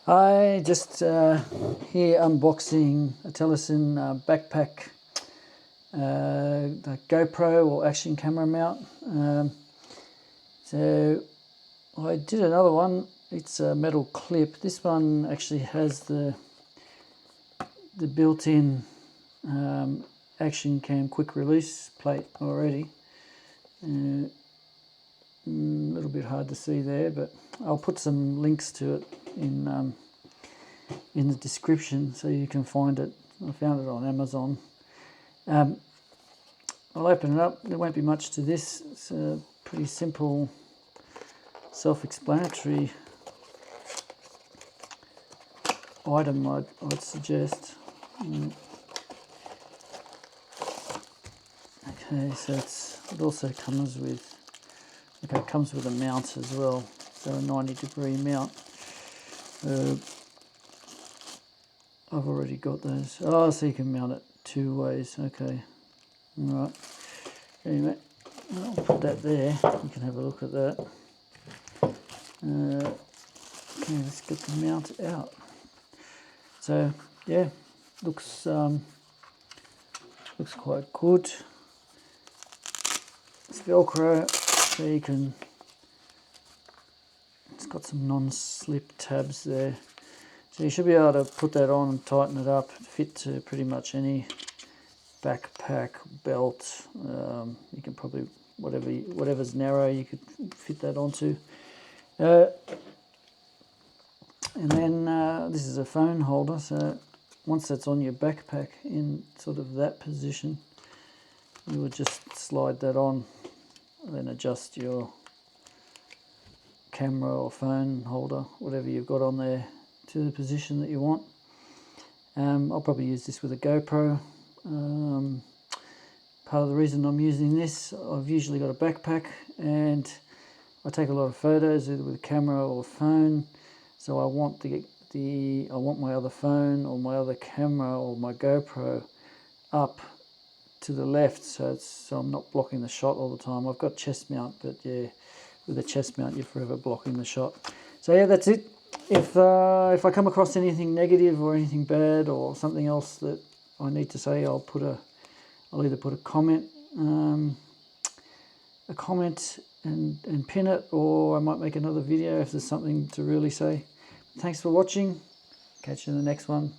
I just here unboxing a Telesin backpack, the GoPro or action camera mount. So I did another one. It's a metal clip. This one actually has the built-in action cam quick release plate already. A little bit hard to see there, but I'll put some links to it in the description so you can find it. I found it on Amazon. I'll open it up. There won't be much to this. It's a pretty simple, self-explanatory item, I'd suggest. Okay, so it also comes with, okay, it comes with a mount as well, so a 90-degree mount. I've already got those. Oh, so you can mount it two ways. Okay, all right. Anyway, I'll put that there. You can have a look at that. Okay, let's get the mount out. So yeah, looks quite good. It's Velcro, so you can. It's got some non-slip tabs there, so you should be able to put that on and tighten it up. Fit to pretty much any backpack, belt. You can probably whatever's narrow, you could fit that onto. And then this is a phone holder, so once that's on your backpack in sort of that position, you would just slide that on and then adjust your camera or phone holder, whatever you've got on there, to the position that you want. I'll probably use this with a GoPro. Part of the reason I'm using this, I've usually got a backpack and I take a lot of photos either with a camera or phone, so I want my other phone or my other camera or my GoPro up to the left, so I'm not blocking the shot all the time. I've got chest mount, but yeah, with a chest mount you're forever blocking the shot. So yeah, that's it. If I come across anything negative or anything bad or something else that I need to say, I'll either put a comment and pin it, or I might make another video if there's something to really say. Thanks for watching. Catch you in the next one.